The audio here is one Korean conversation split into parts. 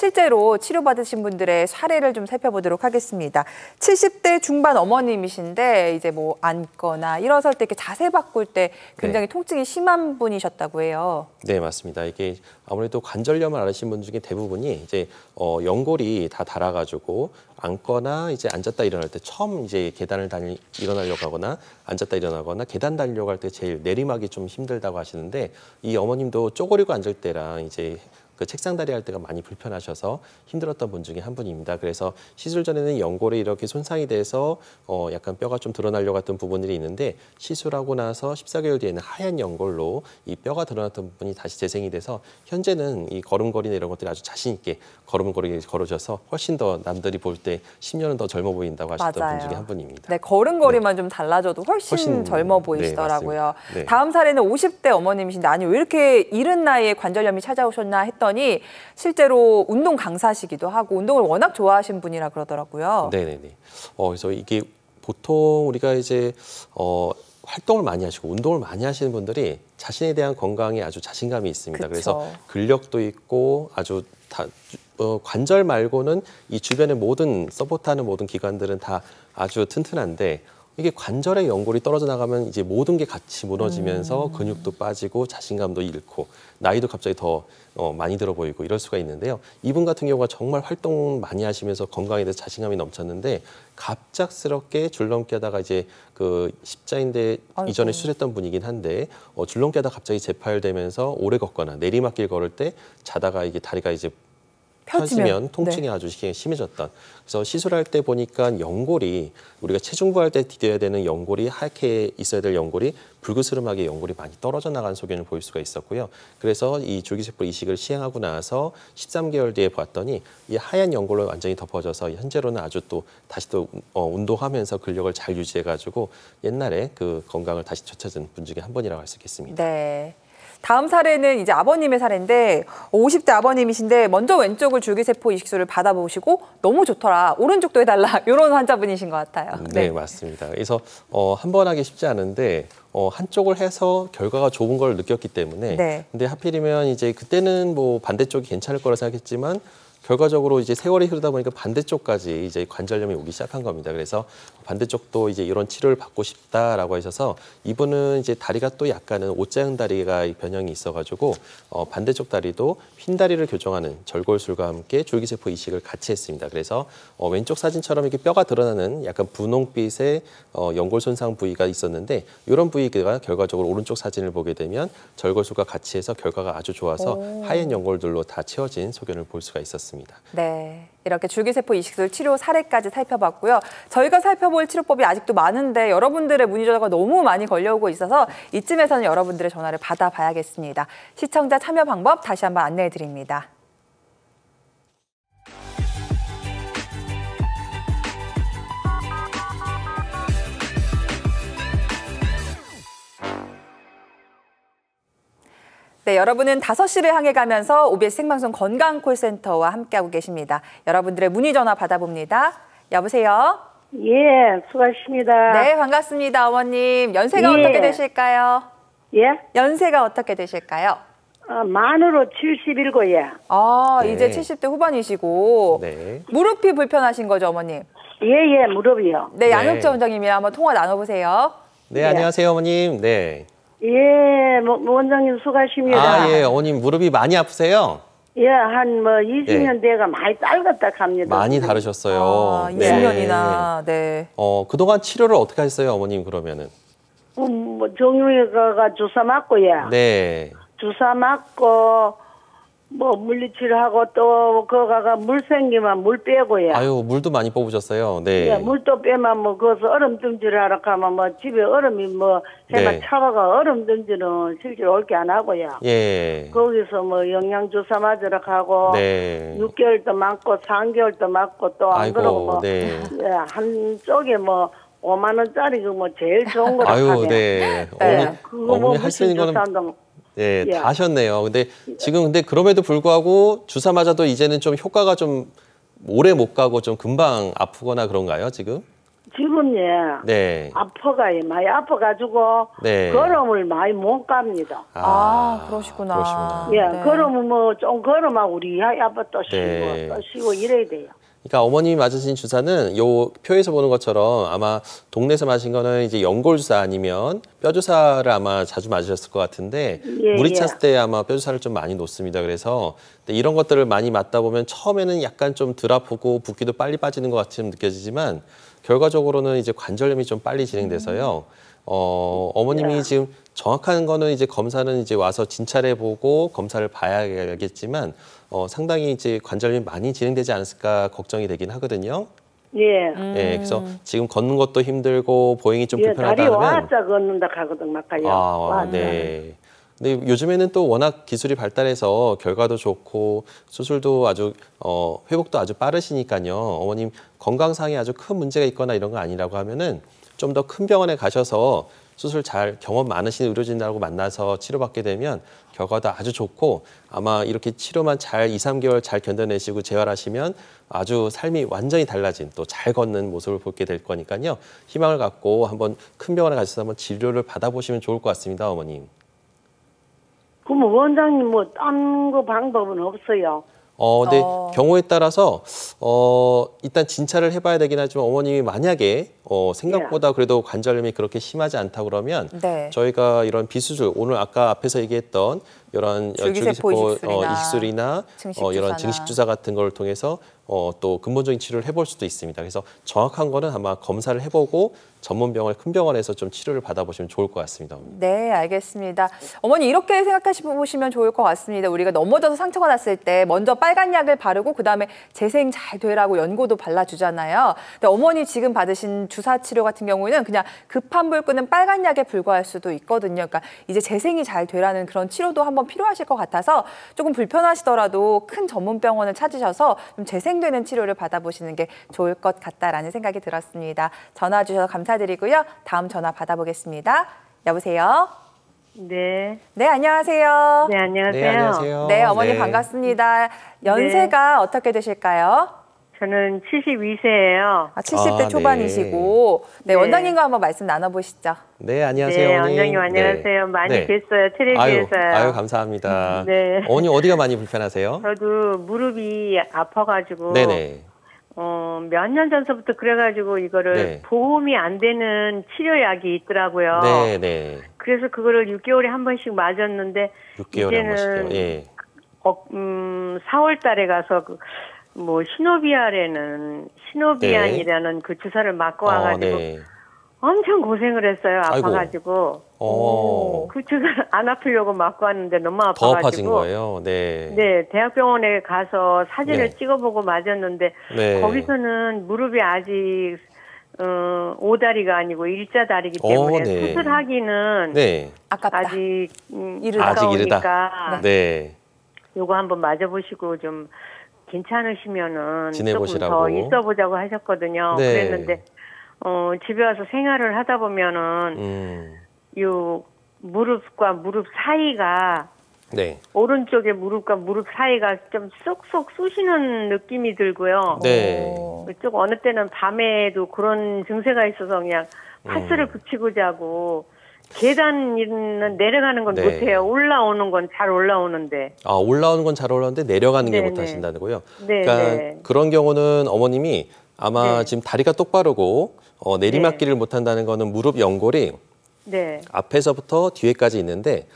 실제로 치료받으신 분들의 사례를 좀 살펴보도록 하겠습니다. 70대 중반 어머님이신데 이제 뭐 앉거나 일어설 때 이렇게 자세 바꿀 때 굉장히 통증이 심한 분이셨다고 해요. 네, 맞습니다. 이게 아무래도 관절염을 앓으신 분 중에 대부분이 이제 연골이 다 닳아가지고 앉거나 이제 앉았다 일어날 때 처음 이제 계단을 일어나려고 하거나 앉았다 일어나거나 계단 달려고 할 때 제일 내리막이 좀 힘들다고 하시는데 이 어머님도 쪼그리고 앉을 때랑 이제 그 책상다리 할 때가 많이 불편하셔서 힘들었던 분 중에 한 분입니다. 그래서 시술 전에는 연골에 이렇게 손상이 돼서 약간 뼈가 좀 드러나려고 했던 부분들이 있는데 시술하고 나서 14개월 뒤에는 하얀 연골로 이 뼈가 드러났던 부분이 다시 재생이 돼서 현재는 이 걸음걸이나 이런 것들이 아주 자신 있게 걸으셔서 훨씬 더 남들이 볼 때 10년은 더 젊어 보인다고 하셨던 맞아요. 분 중에 한 분입니다. 네, 걸음걸이만 좀 달라져도 훨씬 젊어 보이시더라고요. 네. 다음 사례는 50대 어머님이신데 아니 왜 이렇게 이른 나이에 관절염이 찾아오셨나 했더니 실제로 운동 강사시기도 하고 운동을 워낙 좋아하신 분이라 그러더라고요. 네네네. 그래서 이게 보통 우리가 이제 활동을 많이 하시고 운동을 많이 하시는 분들이 자신에 대한 건강에 아주 자신감이 있습니다. 그쵸. 그래서 근력도 있고 아주 관절 말고는 이 주변의 모든 서포트하는 모든 기관들은 다 아주 튼튼한데 이게 관절의 연골이 떨어져 나가면 이제 모든 게 같이 무너지면서 근육도 빠지고 자신감도 잃고 나이도 갑자기 더 많이 들어 보이고 이럴 수가 있는데요. 이분 같은 경우가 정말 활동 많이 하시면서 건강에 대해서 자신감이 넘쳤는데 갑작스럽게 줄넘기 하다가 이제 그 십자인대 이전에 수술했던 분이긴 한데 줄넘기 하다가 갑자기 재파열되면서 오래 걷거나 내리막길 걸을 때 자다가 이게 다리가 이제 펴지면 통증이 아주 심해졌던. 그래서 시술할 때 보니까 연골이 우리가 체중부할 때 디뎌야 되는 연골이 하얗게 있어야 될 연골이 불그스름하게 연골이 많이 떨어져 나간 소견을 보일 수가 있었고요. 그래서 이 줄기세포 이식을 시행하고 나서 13개월 뒤에 봤더니 이 하얀 연골로 완전히 덮어져서 현재로는 아주 또 다시 또 운동하면서 근력을 잘 유지해가지고 옛날에 그 건강을 다시 되찾은 분 중에 한 분이라고 할 수 있겠습니다. 네. 다음 사례는 이제 아버님의 사례인데 50대 아버님이신데 먼저 왼쪽을 줄기세포 이식술을 받아보시고 너무 좋더라. 오른쪽도 해달라. 이런 환자분이신 것 같아요. 네, 맞습니다. 그래서 한 번 하기 쉽지 않은데 한쪽을 해서 결과가 좋은 걸 느꼈기 때문에 근데 하필이면 이제 그때는 뭐 반대쪽이 괜찮을 거라 생각했지만 결과적으로 이제 세월이 흐르다 보니까 반대쪽까지 이제 관절염이 오기 시작한 겁니다. 그래서 반대쪽도 이제 이런 치료를 받고 싶다라고 하셔서 이분은 이제 다리가 또 약간은 옷자형 다리가 변형이 있어가지고 반대쪽 다리도 흰 다리를 교정하는 절골술과 함께 줄기세포 이식을 같이 했습니다. 그래서 왼쪽 사진처럼 이렇게 뼈가 드러나는 약간 분홍빛의 연골 손상 부위가 있었는데 이런 부위가 결과적으로 오른쪽 사진을 보게 되면 절골술과 같이 해서 결과가 아주 좋아서 하얀 연골들로 다 채워진 소견을 볼 수가 있었습니다. 네, 이렇게 줄기세포 이식술 치료 사례까지 살펴봤고요. 저희가 살펴볼 치료법이 아직도 많은데 여러분들의 문의 전화가 너무 많이 걸려오고 있어서 이쯤에서는 여러분들의 전화를 받아봐야겠습니다. 시청자 참여 방법 다시 한번 안내해 드립니다. 네, 여러분은 5시를 향해 가면서 OBS 생방송 건강콜센터와 함께하고 계십니다. 여러분들의 문의 전화 받아봅니다. 여보세요? 예, 수고하십니다. 네, 반갑습니다, 어머님. 연세가 어떻게 되실까요? 예? 연세가 어떻게 되실까요? 만으로 77고요. 이제 70대 후반이시고 무릎이 불편하신 거죠, 어머님? 예, 무릎이요. 네, 양육자 원장님이랑 한번 통화 나눠보세요. 네, 안녕하세요, 어머님. 네. 예, 원장님 수고하십니다. 예, 어머님 무릎이 많이 아프세요? 예, 한 20년 돼가 많이 짧았다 합니다. 많이 다르셨어요. 20년이나, 네. 그동안 치료를 어떻게 하셨어요, 어머님, 그러면은? 정형외과 가가 주사 맞고요. 네. 주사 맞고, 물리치료하고 또, 거가가 물 생기면 물 빼고요. 아유, 물도 많이 뽑으셨어요. 네. 예, 물도 빼면 거기서 얼음 찜질하러 가면 집에 얼음이 해만 차가가 얼음 찜질은 실제로 올게 안 하고요. 예. 거기서 영양주사 맞으러 가고, 6개월도 맞고, 3개월도 맞고, 또 안 그러고 예, 한쪽에 5만 원짜리 제일 좋은 거라 아유, 네. 어머니 할 수 있는 거는 네, 다 하셨네요. 근데 지금 그럼에도 불구하고 주사 맞아도 이제는 좀 효과가 좀 오래 못 가고 좀 금방 아프거나 그런가요, 지금? 지금 네. 많이 아파가지고 네. 걸음을 많이 못 갑니다. 그러시구나. 그러시구나. 예, 걸음은 뭐 좀 걸음하고 우리 아빠 또 쉬고 네. 또 쉬고 이래야 돼요. 그러니까 어머님이 맞으신 주사는 요 표에서 보는 것처럼 아마 동네에서 맞으신 거는 이제 연골 주사 아니면 뼈 주사를 아마 자주 맞으셨을 것 같은데 예, 물이 예. 찼을 때 아마 뼈 주사를 좀 많이 놓습니다. 그래서 이런 것들을 많이 맞다 보면 처음에는 약간 좀 덜 아프고 붓기도 빨리 빠지는 것 같이 느껴지지만 결과적으로는 이제 관절염이 좀 빨리 진행돼서요. 어머님이 야. 지금 정확한 거는 이제 검사는 이제 와서 진찰해 보고 검사를 봐야겠지만 상당히 이제 관절염이 많이 진행되지 않았을까 걱정이 되긴 하거든요. 예. 예, 그래서 지금 걷는 것도 힘들고 보행이 좀 예, 다리 불편하다면 와자 걷는다 하거든 막가요. 네. 근데 요즘에는 또 워낙 기술이 발달해서 결과도 좋고 수술도 아주 회복도 아주 빠르시니까요. 어머님 건강상에 아주 큰 문제가 있거나 이런 거 아니라고 하면은 좀 더 큰 병원에 가셔서 수술 잘 경험 많으신 의료진하고 만나서 치료받게 되면 결과도 아주 좋고 아마 이렇게 치료만 잘 2, 3개월 잘 견뎌내시고 재활하시면 아주 삶이 완전히 달라진 또 잘 걷는 모습을 보게 될 거니까요. 희망을 갖고 한번 큰 병원에 가셔서 한번 치료를 받아보시면 좋을 것 같습니다, 어머님. 그럼 원장님 뭐 딴 거 방법은 없어요? 근데 경우에 따라서 일단 진찰을 해봐야 되긴 하지만 어머님이 만약에 생각보다 그래도 관절염이 그렇게 심하지 않다 그러면 네. 저희가 이런 비수술 오늘 아까 앞에서 얘기했던 이런 줄기세포 이식술이나 이런 증식주사 같은 걸 통해서 또 근본적인 치료를 해볼 수도 있습니다. 그래서 정확한 거는 아마 검사를 해보고 전문 병원, 큰 병원에서 좀 치료를 받아보시면 좋을 것 같습니다. 네, 알겠습니다. 어머니 이렇게 생각하시면 좋을 것 같습니다. 우리가 넘어져서 상처가 났을 때 먼저 빨간 약을 바르고 그다음에 재생 잘 되라고 연고도 발라주잖아요. 근데 어머니 지금 받으신 주사 치료 같은 경우에는 그냥 급한 불 끄는 빨간 약에 불과할 수도 있거든요. 그러니까 이제 재생이 잘 되라는 그런 치료도 한번 필요하실 것 같아서 조금 불편하시더라도 큰 전문 병원을 찾으셔서 좀 재생되는 치료를 받아보시는 게 좋을 것 같다라는 생각이 들었습니다. 전화 주셔서 감사드리고요. 다음 전화 받아보겠습니다. 여보세요? 네. 네, 안녕하세요. 네, 안녕하세요. 네, 안녕하세요. 네, 어머니 반갑습니다. 연세가 어떻게 되실까요? 저는 72세예요. 70대 초반이시고 네, 원장님과 한번 말씀 나눠보시죠. 네, 안녕하세요. 네, 어머님. 원장님 안녕하세요. 많이 뵀어요. 텔레비에서요. 아유, 감사합니다. 네. 어머니 어디가 많이 불편하세요? 저도 무릎이 아파가지고 네네. 몇 년 전서부터 그래가지고 이거를 네. 보험이 안 되는 치료약이 있더라고요. 네네. 그래서 그거를 6개월에 한 번씩 맞았는데 6개월에 한 번씩요. 예. 4월 달에 가서 뭐 시노비안이라는 그 주사를 맞고 와가지고 네. 엄청 고생을 했어요. 아파가지고. 그 주사를 안 아프려고 맞고 왔는데 너무 아파가지고. 더 아파진 거예요. 네. 네, 대학병원에 가서 사진을 네. 찍어보고 맞았는데 네. 거기서는 무릎이 아직 5다리가 아니고 일자다리이기 때문에 네. 수술하기는 네. 아깝다. 아직 이르다. 아직 이르다. 아까우니까 네. 요거 한번 맞아보시고 좀 괜찮으시면은 지내보시라고. 조금 더 있어보자고 하셨거든요. 네. 그랬는데 집에 와서 생활을 하다 보면은 요 무릎과 무릎 사이가 네. 오른쪽에 무릎과 무릎 사이가 좀 쏙쏙 쑤시는 느낌이 들고요. 네. 좀 어느 때는 밤에도 그런 증세가 있어서 그냥 파스를 붙이고 자고 계단은 내려가는 건 네. 못해요. 올라오는 건 잘 올라오는데. 올라오는 건 잘 올라오는데 내려가는 게 네네. 못하신다고요? 네, 그러니까 네. 그런 경우는 어머님이 아마 네. 지금 다리가 똑바르고 내리막길을 못한다는 거는 무릎 연골이 네. 앞에서부터 뒤에까지 있는데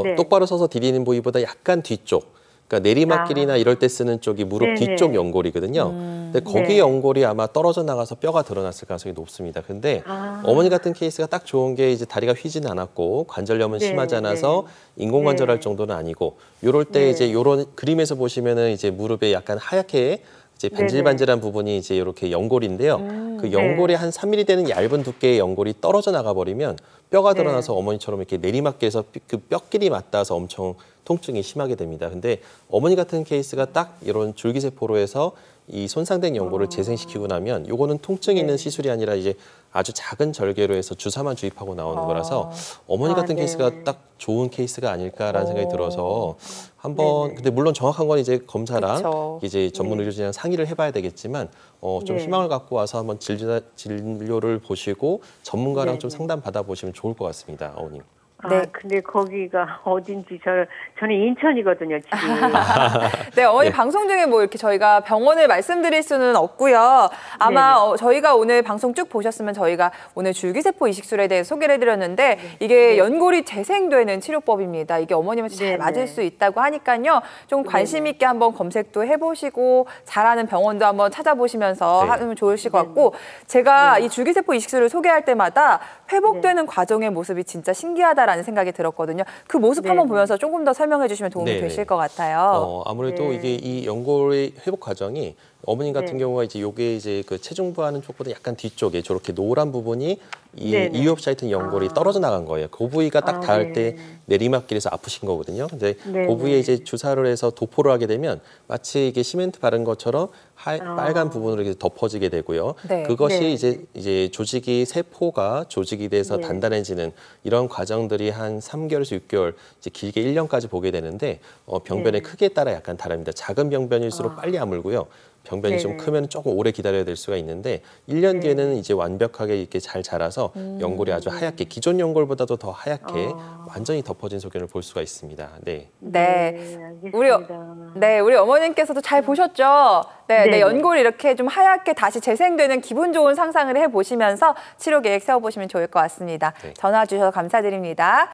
네. 똑바로 서서 디디는 부위보다 약간 뒤쪽. 그러니까 내리막길이나 이럴 때 쓰는 쪽이 무릎 네네. 뒤쪽 연골이거든요. 근데 거기 네. 연골이 아마 떨어져 나가서 뼈가 드러났을 가능성이 높습니다. 근데 어머니 같은 케이스가 딱 좋은 게 이제 다리가 휘지는 않았고 관절염은 네, 심하지 않아서 인공관절할 네. 정도는 아니고 요럴 때 네. 이제 요런 그림에서 보시면은 이제 무릎에 약간 하얗게 이제 반질반질한 부분이 이제 이렇게 연골인데요. 그 연골이 한 3mm 되는 얇은 두께의 연골이 떨어져 나가 버리면 뼈가 드러나서 어머니처럼 이렇게 내리막길에서 그 뼈끼리 맞닿아서 엄청 통증이 심하게 됩니다. 근데 어머니 같은 케이스가 딱 이런 줄기세포로 해서 이 손상된 연골을 재생시키고 나면 요거는 통증이 있는 시술이 아니라 이제 아주 작은 절개로 해서 주사만 주입하고 나오는 거라서 어머니 같은 케이스가 딱 좋은 케이스가 아닐까라는 생각이 들어서 한번 근데 물론 정확한 건 이제 검사랑 그쵸. 이제 전문 의료진이랑 상의를 해봐야 되겠지만 좀 희망을 갖고 와서 한번 진료를 보시고 전문가랑 좀 상담 받아보시면 좋을 것 같습니다, 어머님. 네. 근데 거기가 어딘지 저는 인천이거든요, 집이. 네, 어머니 네. 방송 중에 뭐 이렇게 저희가 병원을 말씀드릴 수는 없고요. 아마 저희가 오늘 방송 쭉 보셨으면 저희가 오늘 줄기세포 이식술에 대해 소개를 해드렸는데 이게 연골이 재생되는 치료법입니다. 이게 어머님한테 잘 맞을 수 있다고 하니까요. 좀 관심 있게 한번 검색도 해보시고 잘하는 병원도 한번 찾아보시면서 하면 좋으실 것 같고 제가 이 줄기세포 이식술을 소개할 때마다 회복되는 과정의 모습이 진짜 신기하다라는 생각이 들었거든요. 그 모습 한번 보면서 조금 더 설명해 주시면 도움이 되실 것 같아요. 아무래도 이게 이 연골의 회복 과정이 어머님 같은 경우가 이제 요게 이제 그 체중부하는 쪽보다 약간 뒤쪽에 저렇게 노란 부분이 이 이옵사이튼 연골이 떨어져 나간 거예요. 그 부위가 딱 닿을 때 내리막길에서 아프신 거거든요. 근데 그 부위에 이제 주사를 해서 도포를 하게 되면 마치 이게 시멘트 바른 것처럼 빨간 부분으로 이렇게 덮어지게 되고요. 그것이 이제 조직이 세포가 조직이 돼서 단단해지는 이런 과정들이 한 3개월에서 6개월, 이제 길게 1년까지 보게 되는데 병변의 크기에 따라 약간 다릅니다. 작은 병변일수록 빨리 아물고요. 병변이 좀 크면 조금 오래 기다려야 될 수가 있는데 1년 뒤에는 이제 완벽하게 이렇게 잘 자라서 연골이 아주 하얗게 기존 연골보다도 더 하얗게 완전히 덮어진 소견을 볼 수가 있습니다. 네. 우리 어머님께서도 잘 보셨죠? 네, 연골이 이렇게 좀 하얗게 다시 재생되는 기분 좋은 상상을 해보시면서 치료 계획 세워보시면 좋을 것 같습니다. 전화 주셔서 감사드립니다.